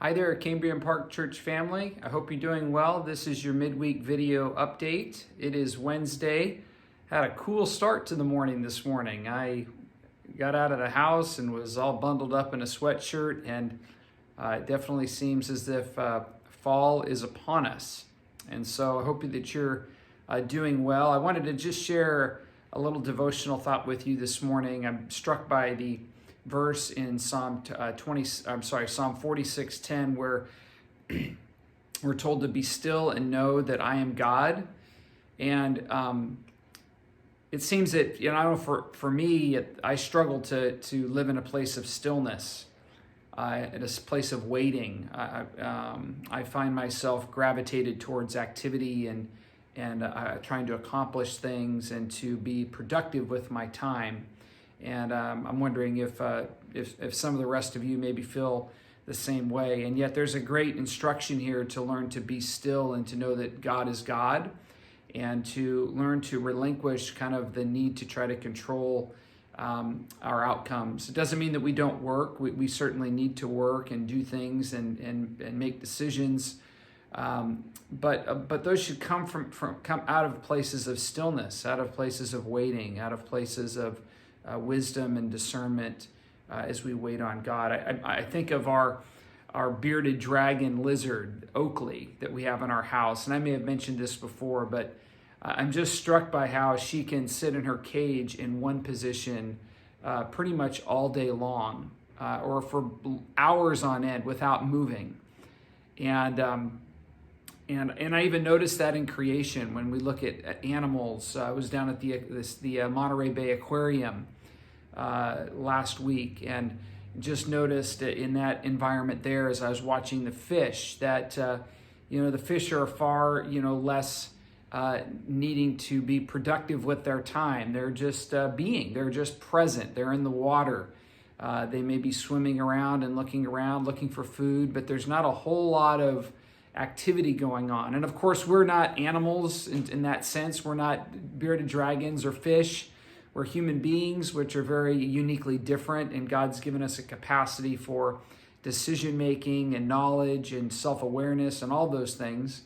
Hi there, Cambrian Park Church family. I hope you're doing well. This is your midweek video update. It is Wednesday. Had a cool start to the morning this morning. I got out of the house and was all bundled up in a sweatshirt, and it definitely seems as if fall is upon us. And so I hope that you're doing well. I wanted to just share a little devotional thought with you this morning. I'm struck by the verse in Psalm 46:10, where we're told to be still and know that I am God. And it seems that, I don't know, for me, I struggle to live in a place of stillness, at a place of waiting. I find myself gravitated towards activity and trying to accomplish things and to be productive with my time. And I'm wondering if some of the rest of you maybe feel the same way. And yet there's a great instruction here to learn to be still and to know that God is God, and to learn to relinquish kind of the need to try to control our outcomes. It doesn't mean that we don't work. We certainly need to work and do things and make decisions. But those should come come out of places of stillness, out of places of waiting, out of places of wisdom and discernment as we wait on God. I think of our bearded dragon lizard, Oakley, that we have in our house. And I may have mentioned this before, but I'm just struck by how she can sit in her cage in one position pretty much all day long, or for hours on end without moving. And I even noticed that in creation when we look at animals. I was down at the Monterey Bay Aquarium last week, and just noticed in that environment there, as I was watching the fish, that the fish are far less needing to be productive with their time. They're just they're just present. They're in the water. They may be swimming around and looking for food, but there's not a whole lot of activity going on. And of course, we're not animals in that sense. We're not bearded dragons or fish. We're human beings, which are very uniquely different, and God's given us a capacity for decision-making and knowledge and self-awareness and all those things.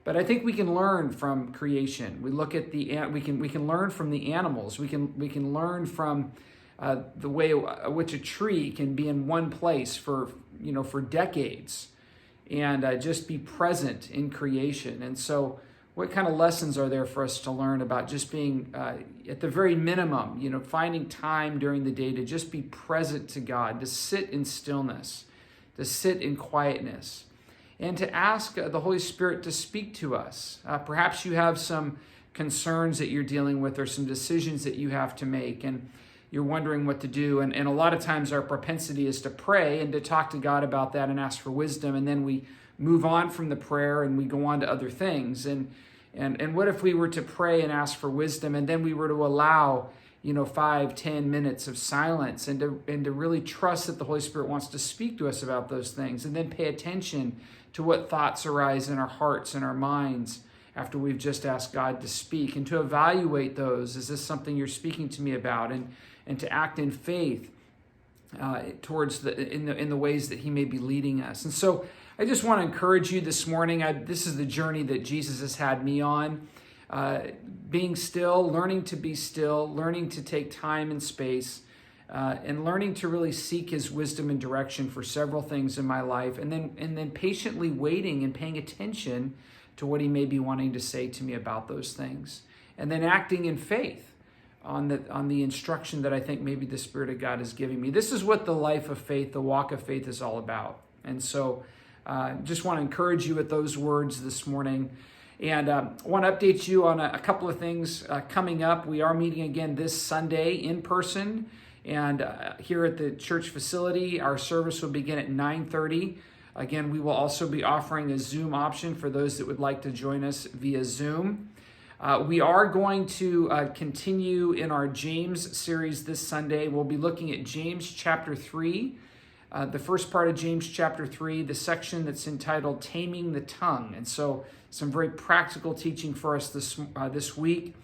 But I think we can learn from creation. We look at we can learn from the animals. We can learn from the way in which a tree can be in one place for decades, and just be present in creation. And so what kind of lessons are there for us to learn about just being, at the very minimum, finding time during the day to just be present to God, to sit in stillness, to sit in quietness, and to ask the Holy Spirit to speak to us. Perhaps you have some concerns that you're dealing with, or some decisions that you have to make, and you're wondering what to do. And a lot of times our propensity is to pray and to talk to God about that and ask for wisdom, and then we move on from the prayer and we go on to other things. And what if we were to pray and ask for wisdom, and then we were to allow 5-10 minutes of silence, and to really trust that the Holy Spirit wants to speak to us about those things, and then pay attention to what thoughts arise in our hearts and our minds after we've just asked God to speak, and to evaluate those. Is this something you're speaking to me about? And to act in faith towards in the ways that He may be leading us. And so I just want to encourage you this morning. This is the journey that Jesus has had me on. Being still, learning to be still, learning to take time and space, and learning to really seek His wisdom and direction for several things in my life, and then patiently waiting and paying attention to what He may be wanting to say to me about those things, and then acting in faith on the instruction that I think maybe the Spirit of God is giving me. This is what the life of faith, the walk of faith, is all about. And so just want to encourage you with those words this morning. And I want to update you on a couple of things coming up. We are meeting again this Sunday in person, and here at the church facility. Our service will begin at 9:30. Again, we will also be offering a Zoom option for those that would like to join us via Zoom. We are going to continue in our James series this Sunday. We'll be looking at James chapter 3, the first part of James chapter 3, the section that's entitled Taming the Tongue. And so some very practical teaching for us this week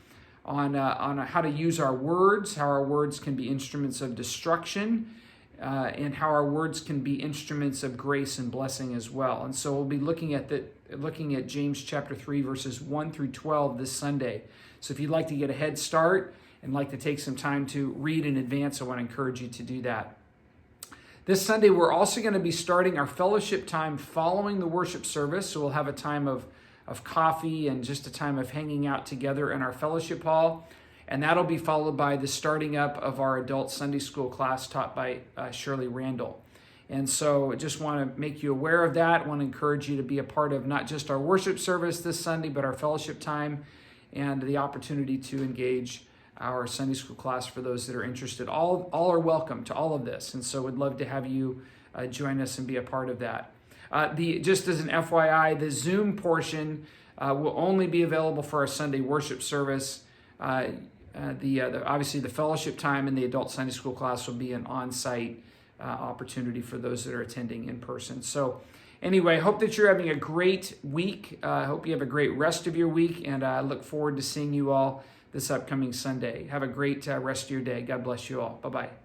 on how to use our words, how our words can be instruments of destruction, and how our words can be instruments of grace and blessing as well. And so we'll be looking at James chapter 3, verses 1 through 12 this Sunday. So if you'd like to get a head start and like to take some time to read in advance, I want to encourage you to do that. This Sunday, we're also going to be starting our fellowship time following the worship service. So we'll have a time of coffee and just a time of hanging out together in our fellowship hall. And that'll be followed by the starting up of our adult Sunday school class taught by Shirley Randall. And so I just want to make you aware of that. I want to encourage you to be a part of not just our worship service this Sunday, but our fellowship time and the opportunity to engage our Sunday school class for those that are interested. All are welcome to all of this. And so we'd love to have you join us and be a part of that. Just as an FYI, the Zoom portion will only be available for our Sunday worship service. Obviously the fellowship time and the adult Sunday school class will be an on-site opportunity for those that are attending in person. So anyway, I hope that you're having a great week. I hope you have a great rest of your week, and I look forward to seeing you all this upcoming Sunday. Have a great rest of your day. God bless you all. Bye-bye.